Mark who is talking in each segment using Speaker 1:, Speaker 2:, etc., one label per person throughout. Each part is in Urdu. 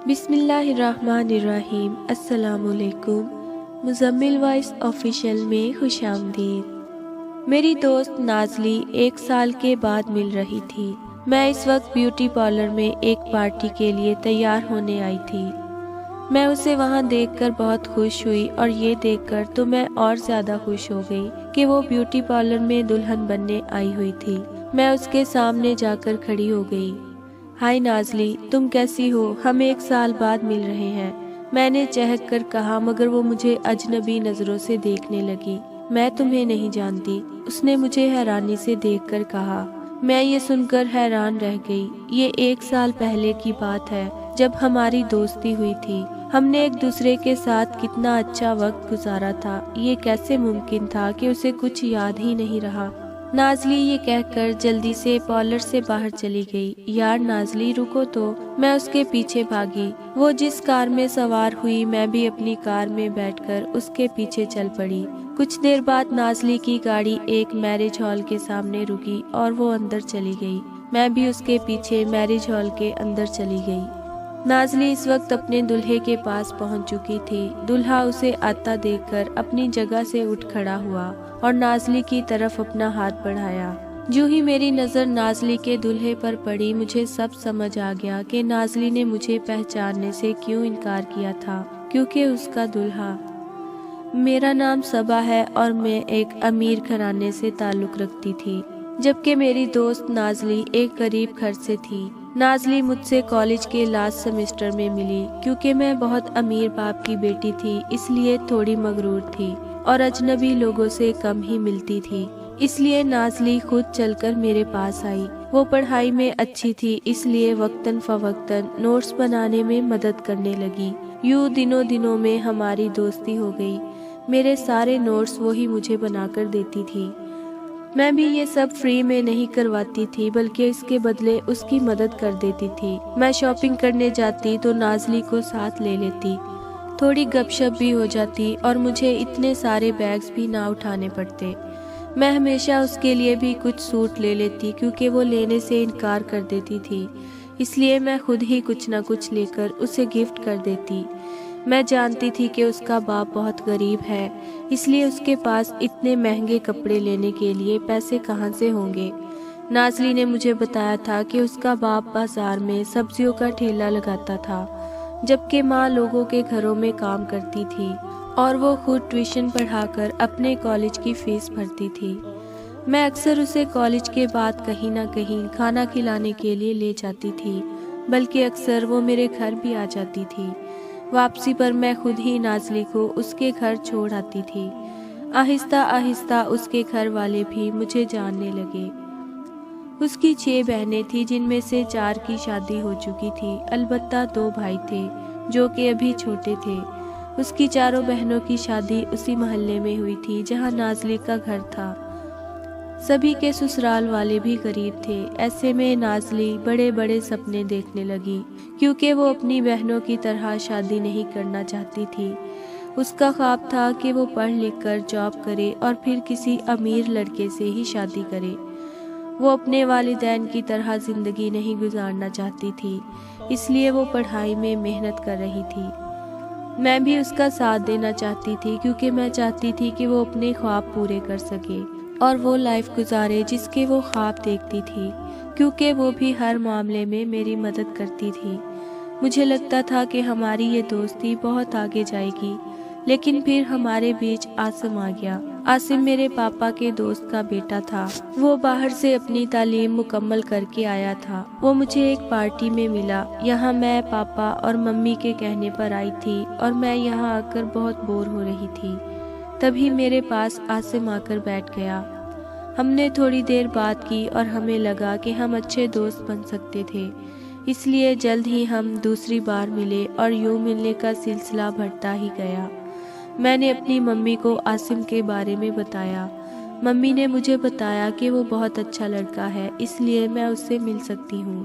Speaker 1: بسم اللہ الرحمن الرحیم۔ السلام علیکم۔ مزمل وائس آفیشیل میں خوش آمدید۔ میری دوست نازلی 1 سال کے بعد مل رہی تھی۔ میں اس وقت بیوٹی پارلر میں ایک پارٹی کے لیے تیار ہونے آئی تھی۔ میں اسے وہاں دیکھ کر بہت خوش ہوئی اور یہ دیکھ کر تو میں اور زیادہ خوش ہو گئی کہ وہ بیوٹی پارلر میں دلہن بننے آئی ہوئی تھی۔ میں اس کے سامنے جا کر کھڑی ہو گئی۔ ہائے نازلی، تم کیسی ہو؟ ہم 1 سال بعد مل رہے ہیں، میں نے چہک کر کہا، مگر وہ مجھے اجنبی نظروں سے دیکھنے لگی۔ میں تمہیں نہیں جانتی، اس نے مجھے حیرانی سے دیکھ کر کہا۔ میں یہ سن کر حیران رہ گئی۔ یہ 1 سال پہلے کی بات ہے جب ہماری دوستی ہوئی تھی۔ ہم نے ایک دوسرے کے ساتھ کتنا اچھا وقت گزارا تھا، یہ کیسے ممکن تھا کہ اسے کچھ یاد ہی نہیں رہا۔ نازلی یہ کہہ کر جلدی سے پارلر سے باہر چلی گئی۔ یار نازلی رکو تو، میں اس کے پیچھے بھاگی۔ وہ جس کار میں سوار ہوئی میں بھی اپنی کار میں بیٹھ کر اس کے پیچھے چل پڑی۔ کچھ دیر بعد نازلی کی گاڑی ایک میرج ہال کے سامنے رکی اور وہ اندر چلی گئی۔ میں بھی اس کے پیچھے میرج ہال کے اندر چلی گئی۔ نازلی اس وقت اپنے دلہے کے پاس پہنچ چکی تھی۔ دلہا اسے آتا دیکھ کر اپنی جگہ سے اٹھ کھڑا ہوا اور نازلی کی طرف اپنا ہاتھ بڑھایا۔ جو ہی میری نظر نازلی کے دلہے پر پڑی، مجھے سب سمجھ آ گیا کہ نازلی نے مجھے پہچاننے سے کیوں انکار کیا تھا، کیونکہ اس کا دلہا۔ میرا نام صبا ہے اور میں ایک امیر گھرانے سے تعلق رکھتی تھی، جبکہ میری دوست نازلی ایک غریب گھر سے تھی۔ نازلی مجھ سے کالج کے لاسٹ سیمسٹر میں ملی۔ کیونکہ میں بہت امیر باپ کی بیٹی تھی، اس لیے تھوڑی مغرور تھی اور اجنبی لوگوں سے کم ہی ملتی تھی، اس لیے نازلی خود چل کر میرے پاس آئی۔ وہ پڑھائی میں اچھی تھی، اس لیے وقتاً فوقتاً نوٹس بنانے میں مدد کرنے لگی۔ یوں دنوں میں ہماری دوستی ہو گئی۔ میرے سارے نوٹس وہی مجھے بنا کر دیتی تھی۔ میں بھی یہ سب فری میں نہیں کرواتی تھی، بلکہ اس کے بدلے اس کی مدد کر دیتی تھی۔ میں شاپنگ کرنے جاتی تو نازلی کو ساتھ لے لیتی، تھوڑی گپ شپ بھی ہو جاتی اور مجھے اتنے سارے بیگز بھی نہ اٹھانے پڑتے۔ میں ہمیشہ اس کے لیے بھی کچھ سوٹ لے لیتی، کیونکہ وہ لینے سے انکار کر دیتی تھی، اس لیے میں خود ہی کچھ نہ کچھ لے کر اسے گفٹ کر دیتی۔ میں جانتی تھی کہ اس کا باپ بہت غریب ہے، اس لیے اس کے پاس اتنے مہنگے کپڑے لینے کے لیے پیسے کہاں سے ہوں گے۔ نازلی نے مجھے بتایا تھا کہ اس کا باپ بازار میں سبزیوں کا ٹھیلا لگاتا تھا، جبکہ ماں لوگوں کے گھروں میں کام کرتی تھی اور وہ خود ٹیوشن پڑھا کر اپنے کالج کی فیس بھرتی تھی۔ میں اکثر اسے کالج کے بعد کہیں نہ کہیں کھانا کھلانے کے لیے لے جاتی تھی، بلکہ اکثر وہ میرے گھر بھی آ جاتی تھی۔ واپسی پر میں خود ہی نازلی کو اس کے گھر چھوڑ آتی تھی۔ آہستہ آہستہ اس کے گھر والے بھی مجھے جاننے لگے۔ اس کی 6 بہنیں تھیں، جن میں سے 4 کی شادی ہو چکی تھی، البتہ 2 بھائی تھے جو کہ ابھی چھوٹے تھے۔ اس کی 4 بہنوں کی شادی اسی محلے میں ہوئی تھی جہاں نازلی کا گھر تھا۔ سبھی کے سسرال والے بھی غریب تھے۔ ایسے میں نازلی بڑے بڑے سپنے دیکھنے لگی، کیونکہ وہ اپنی بہنوں کی طرح شادی نہیں کرنا چاہتی تھی۔ اس کا خواب تھا کہ وہ پڑھ لکھ کر جاب کرے اور پھر کسی امیر لڑکے سے ہی شادی کرے۔ وہ اپنے والدین کی طرح زندگی نہیں گزارنا چاہتی تھی، اس لیے وہ پڑھائی میں محنت کر رہی تھی۔ میں بھی اس کا ساتھ دینا چاہتی تھی، کیونکہ میں چاہتی تھی کہ وہ اپنے خواب پورے کر سکے اور وہ لائف گزارے جس کے وہ خواب دیکھتی تھی، کیونکہ وہ بھی ہر معاملے میں میری مدد کرتی تھی۔ مجھے لگتا تھا کہ ہماری یہ دوستی بہت آگے جائے گی، لیکن پھر ہمارے بیچ عاصم آ گیا۔ عاصم میرے پاپا کے دوست کا بیٹا تھا۔ وہ باہر سے اپنی تعلیم مکمل کر کے آیا تھا۔ وہ مجھے ایک پارٹی میں ملا۔ یہاں میں پاپا اور ممی کے کہنے پر آئی تھی اور میں یہاں آ کر بہت بور ہو رہی تھی۔ تبھی میرے پاس عاصم آ کر بیٹھ گیا۔ ہم نے تھوڑی دیر بات کی اور ہمیں لگا کہ ہم اچھے دوست بن سکتے تھے، اس لیے جلد ہی ہم دوسری بار ملے اور یوں ملنے کا سلسلہ بڑھتا ہی گیا۔ میں نے اپنی ممی کو عاصم کے بارے میں بتایا۔ ممی نے مجھے بتایا کہ وہ بہت اچھا لڑکا ہے، اس لیے میں اس سے مل سکتی ہوں۔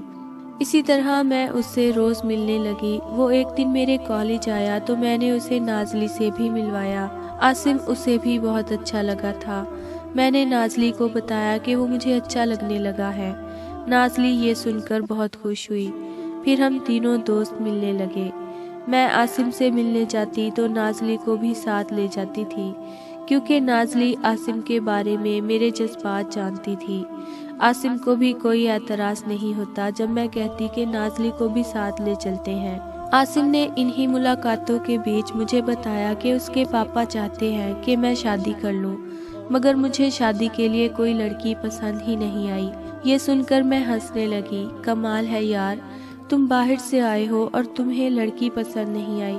Speaker 1: اسی طرح میں اس سے روز ملنے لگی۔ وہ ایک دن میرے کالج آیا تو میں نے اسے نازلی سے بھی ملوایا۔ عاصم اسے بھی بہت اچھا لگا تھا۔ میں نے نازلی کو بتایا کہ وہ مجھے اچھا لگنے لگا ہے۔ نازلی یہ سن کر بہت خوش ہوئی۔ پھر ہم تینوں دوست ملنے لگے۔ میں عاصم سے ملنے جاتی تو نازلی کو بھی ساتھ لے جاتی تھی، کیونکہ نازلی عاصم کے بارے میں میرے جذبات جانتی تھی۔ عاصم کو بھی کوئی اعتراض نہیں ہوتا جب میں کہتی کہ نازلی کو بھی ساتھ لے چلتے ہیں۔ عاصم نے انہی ملاقاتوں کے بیچ مجھے بتایا کہ اس کے پاپا چاہتے ہیں کہ میں شادی کر لوں، مگر مجھے شادی کے لیے کوئی لڑکی پسند ہی نہیں آئی۔ یہ سن کر میں ہنسنے لگی۔ کمال ہے یار، تم باہر سے آئے ہو اور تمہیں لڑکی پسند نہیں آئی۔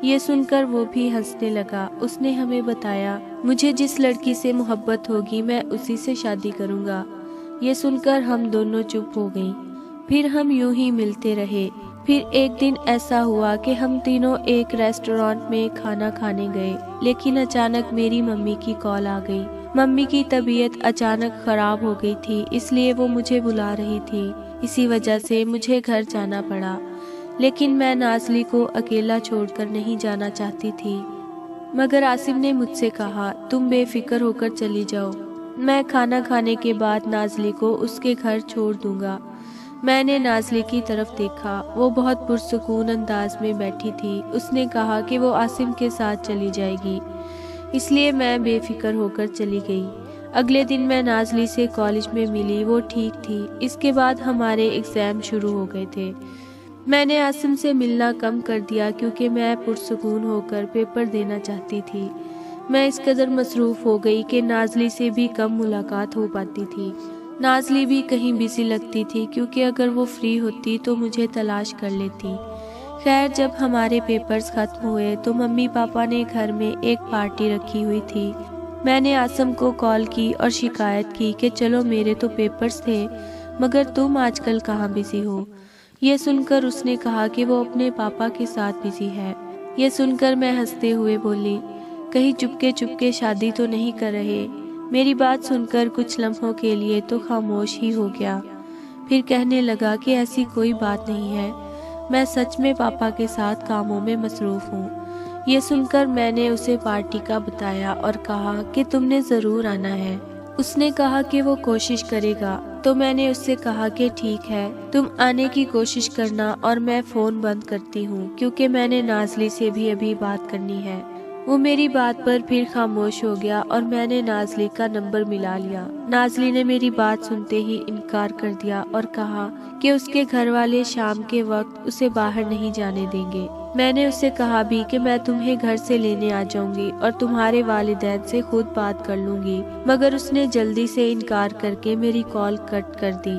Speaker 1: یہ سن کر وہ بھی ہنسنے لگا۔ اس نے ہمیں بتایا، مجھے جس لڑکی سے محبت ہوگی میں اسی سے شادی کروں گا۔ یہ سن کر ہم دونوں چپ ہو گئیں۔ پھر ہم یوں ہی ملتے رہے۔ پھر ایک دن ایسا ہوا کہ ہم تینوں ایک ریسٹورانٹ میں کھانا کھانے گئے، لیکن اچانک میری ممی کی کال آ گئی۔ ممی کی طبیعت اچانک خراب ہو گئی تھی، اس لیے وہ مجھے بلا رہی تھی۔ اسی وجہ سے مجھے گھر جانا پڑا، لیکن میں نازلی کو اکیلا چھوڑ کر نہیں جانا چاہتی تھی۔ مگر عاصم نے مجھ سے کہا، تم بے فکر ہو کر چلی جاؤ، میں کھانا کھانے کے بعد نازلی کو اس کے گھر چھوڑ دوں گا۔ میں نے نازلی کی طرف دیکھا، وہ بہت پرسکون انداز میں بیٹھی تھی۔ اس نے کہا کہ وہ عاصم کے ساتھ چلی جائے گی، اس لیے میں بے فکر ہو کر چلی گئی۔ اگلے دن میں نازلی سے کالج میں ملی، وہ ٹھیک تھی۔ اس کے بعد ہمارے ایگزام شروع ہو گئے تھے۔ میں نے عاصم سے ملنا کم کر دیا کیونکہ میں پرسکون ہو کر پیپر دینا چاہتی تھی۔ میں اس قدر مصروف ہو گئی کہ نازلی سے بھی کم ملاقات ہو پاتی تھی۔ نازلی بھی کہیں بزی لگتی تھی، کیونکہ اگر وہ فری ہوتی تو مجھے تلاش کر لیتی۔ خیر، جب ہمارے پیپرز ختم ہوئے تو ممی پاپا نے گھر میں ایک پارٹی رکھی ہوئی تھی۔ میں نے عاصم کو کال کی اور شکایت کی کہ چلو، میرے تو پیپرز تھے، مگر تم آج کل کہاں بزی ہو؟ یہ سن کر اس نے کہا کہ وہ اپنے پاپا کے ساتھ بزی ہے۔ یہ سن کر میں ہنستے ہوئے بولی، کہیں چپکے شادی تو نہیں کر رہے؟ میری بات سن کر کچھ لمحوں کے لیے تو خاموش ہی ہو گیا، پھر کہنے لگا کہ ایسی کوئی بات نہیں ہے، میں سچ میں پاپا کے ساتھ کاموں میں مصروف ہوں۔ یہ سن کر میں نے اسے پارٹی کا بتایا اور کہا کہ تم نے ضرور آنا ہے۔ اس نے کہا کہ وہ کوشش کرے گا، تو میں نے اس سے کہا کہ ٹھیک ہے، تم آنے کی کوشش کرنا اور میں فون بند کرتی ہوں، کیونکہ میں نے نازلی سے بھی ابھی بات کرنی ہے۔ وہ میری بات پر پھر خاموش ہو گیا اور میں نے نازلی کا نمبر ملا لیا۔ نازلی نے میری بات سنتے ہی انکار کر دیا اور کہا کہ اس کے گھر والے شام کے وقت اسے باہر نہیں جانے دیں گے۔ میں نے اسے کہا بھی کہ میں تمہیں گھر سے لینے آ جاؤں گی اور تمہارے والدین سے خود بات کر لوں گی، مگر اس نے جلدی سے انکار کر کے میری کال کٹ کر دی۔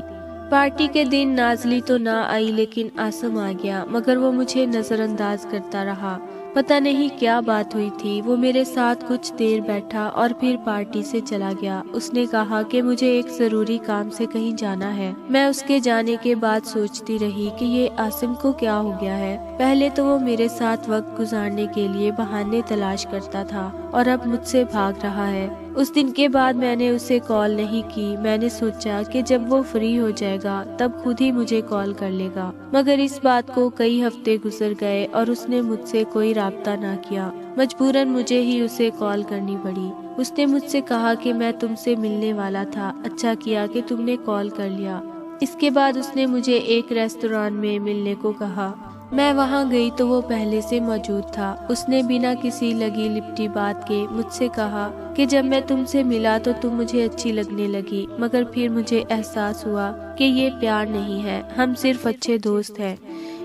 Speaker 1: پارٹی کے دن نازلی تو نہ آئی، لیکن عاصم آ گیا، مگر وہ مجھے نظر انداز کرتا رہا۔ پتہ نہیں کیا بات ہوئی تھی، وہ میرے ساتھ کچھ دیر بیٹھا اور پھر پارٹی سے چلا گیا۔ اس نے کہا کہ مجھے ایک ضروری کام سے کہیں جانا ہے۔ میں اس کے جانے کے بعد سوچتی رہی کہ یہ عاصم کو کیا ہو گیا ہے۔ پہلے تو وہ میرے ساتھ وقت گزارنے کے لیے بہانے تلاش کرتا تھا اور اب مجھ سے بھاگ رہا ہے۔ اس دن کے بعد میں نے اسے کال نہیں کی۔ میں نے سوچا کہ جب وہ فری ہو جائے گا تب خود ہی مجھے کال کر لے گا، مگر اس بات کو کئی ہفتے گزر گئے اور اس نے مجھ سے کوئی رابطہ نہ کیا۔ مجبوراً مجھے ہی اسے کال کرنی پڑی۔ اس نے مجھ سے کہا کہ میں تم سے ملنے والا تھا، اچھا کیا کہ تم نے کال کر لیا۔ اس کے بعد اس نے مجھے ایک ریسٹوران میں ملنے کو کہا۔ میں وہاں گئی تو وہ پہلے سے موجود تھا۔ اس نے بنا کسی لگی لپٹی بات کے مجھ سے کہا کہ جب میں تم سے ملا تو تم مجھے اچھی لگنے لگی، مگر پھر مجھے احساس ہوا کہ یہ پیار نہیں ہے، ہم صرف اچھے دوست ہیں،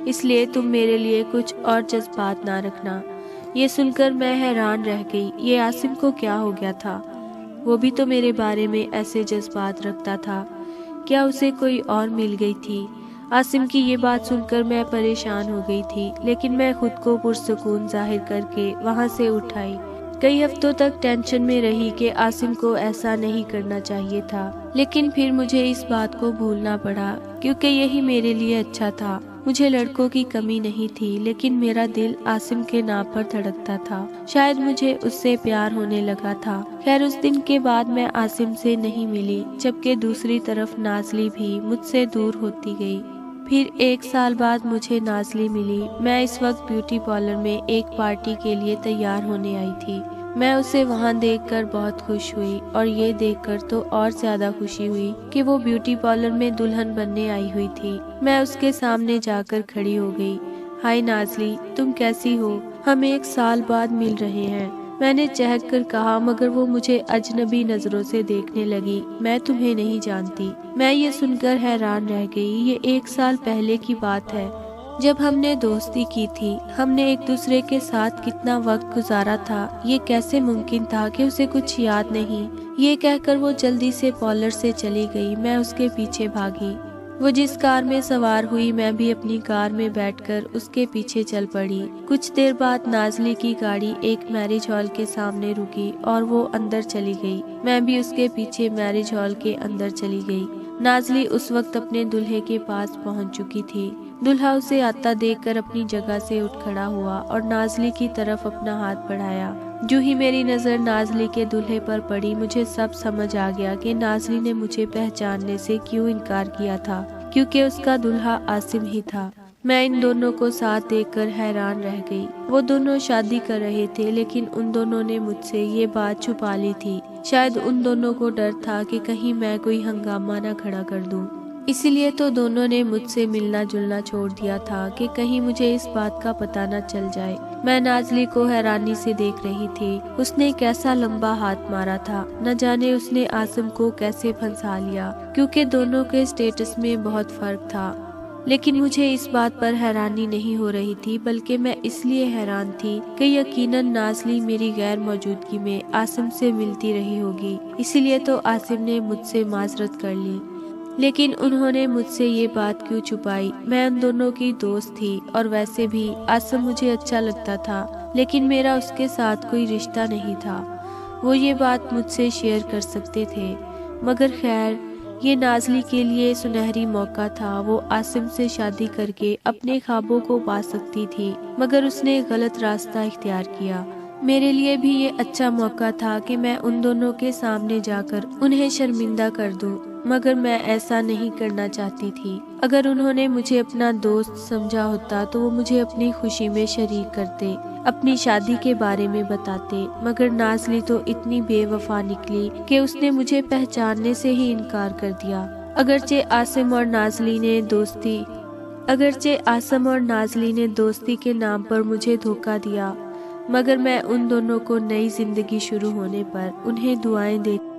Speaker 1: اس لیے تم میرے لیے کچھ اور جذبات نہ رکھنا۔ یہ سن کر میں حیران رہ گئی، یہ عاصم کو کیا ہو گیا تھا؟ وہ بھی تو میرے بارے میں ایسے جذبات رکھتا تھا، کیا اسے کوئی اور مل گئی تھی؟ عاصم کی یہ بات سن کر میں پریشان ہو گئی تھی، لیکن میں خود کو پرسکون ظاہر کر کے وہاں سے اٹھ آئی۔ کئی ہفتوں تک ٹینشن میں رہی کہ عاصم کو ایسا نہیں کرنا چاہیے تھا، لیکن پھر مجھے اس بات کو بھولنا پڑا، کیونکہ یہی میرے لیے اچھا تھا۔ مجھے لڑکوں کی کمی نہیں تھی، لیکن میرا دل عاصم کے نام پر دھڑکتا تھا، شاید مجھے اس سے پیار ہونے لگا تھا۔ خیر، اس دن کے بعد میں عاصم سے نہیں ملی، جبکہ دوسری طرف نازلی بھی مجھ سے دور ہوتی گئی۔ پھر 1 سال بعد مجھے نازلی ملی۔ میں اس وقت بیوٹی پارلر میں ایک پارٹی کے لیے تیار ہونے آئی تھی۔ میں اسے وہاں دیکھ کر بہت خوش ہوئی اور یہ دیکھ کر تو اور زیادہ خوشی ہوئی کہ وہ بیوٹی پارلر میں دلہن بننے آئی ہوئی تھی۔ میں اس کے سامنے جا کر کھڑی ہو گئی۔ ہائے نازلی، تم کیسی ہو؟ ہم 1 سال بعد مل رہے ہیں، میں نے چہک کر کہا، مگر وہ مجھے اجنبی نظروں سے دیکھنے لگی۔ میں تمہیں نہیں جانتی۔ میں یہ سن کر حیران رہ گئی۔ یہ 1 سال پہلے کی بات ہے جب ہم نے دوستی کی تھی۔ ہم نے ایک دوسرے کے ساتھ کتنا وقت گزارا تھا۔ یہ کیسے ممکن تھا کہ اسے کچھ یاد نہیں؟ یہ کہہ کر وہ جلدی سے پارلر سے چلی گئی۔ میں اس کے پیچھے بھاگی۔ وہ جس کار میں سوار ہوئی میں بھی اپنی کار میں بیٹھ کر اس کے پیچھے چل پڑی۔ کچھ دیر بعد نازلی کی گاڑی ایک میرج ہال کے سامنے رکی اور وہ اندر چلی گئی۔ میں بھی اس کے پیچھے میرج ہال کے اندر چلی گئی۔ نازلی اس وقت اپنے دلہے کے پاس پہنچ چکی تھی۔ دلہا اسے آتا دیکھ کر اپنی جگہ سے اٹھ کھڑا ہوا اور نازلی کی طرف اپنا ہاتھ بڑھایا۔ جو ہی میری نظر نازلی کے دلہے پر پڑی، مجھے سب سمجھ آ گیا کہ نازلی نے مجھے پہچاننے سے کیوں انکار کیا تھا، کیونکہ اس کا دلہا عاصم ہی تھا۔ میں ان دونوں کو ساتھ دیکھ کر حیران رہ گئی۔ وہ دونوں شادی کر رہے تھے، لیکن ان دونوں نے مجھ سے یہ بات چھپا لی تھی۔ شاید ان دونوں کو ڈر تھا کہ کہیں میں کوئی ہنگامہ نہ کھڑا کر دوں، اسی لیے تو دونوں نے مجھ سے ملنا جلنا چھوڑ دیا تھا کہ کہیں مجھے اس بات کا پتہ نہ چل جائے۔ میں نازلی کو حیرانی سے دیکھ رہی تھی۔ اس نے کیسا لمبا ہاتھ مارا تھا، نہ جانے اس نے عاصم کو کیسے پھنسا لیا، کیونکہ دونوں کے سٹیٹس میں بہت فرق تھا۔ لیکن مجھے اس بات پر حیرانی نہیں ہو رہی تھی، بلکہ میں اس لیے حیران تھی کہ یقیناً نازلی میری غیر موجودگی میں عاصم سے ملتی رہی ہوگی، اسی لیے تو عاصم نے مجھ سے معذرت کر لی۔ لیکن انہوں نے مجھ سے یہ بات کیوں چھپائی؟ میں ان دونوں کی دوست تھی، اور ویسے بھی عاصم مجھے اچھا لگتا تھا، لیکن میرا اس کے ساتھ کوئی رشتہ نہیں تھا۔ وہ یہ بات مجھ سے شیئر کر سکتے تھے، مگر خیر، یہ نازلی کے لیے سنہری موقع تھا۔ وہ عاصم سے شادی کر کے اپنے خوابوں کو پا سکتی تھی، مگر اس نے غلط راستہ اختیار کیا۔ میرے لیے بھی یہ اچھا موقع تھا کہ میں ان دونوں کے سامنے جا کر انہیں شرمندہ کر دوں، مگر میں ایسا نہیں کرنا چاہتی تھی۔ اگر انہوں نے مجھے اپنا دوست سمجھا ہوتا تو وہ مجھے اپنی خوشی میں شریک کرتے، اپنی شادی کے بارے میں بتاتے، مگر نازلی تو اتنی بے وفا نکلی کہ اس نے مجھے پہچاننے سے ہی انکار کر دیا۔ اگرچہ عاصم اور نازلی نے دوستی کے نام پر مجھے دھوکہ دیا، مگر میں ان دونوں کو نئی زندگی شروع ہونے پر انہیں دعائیں دیتی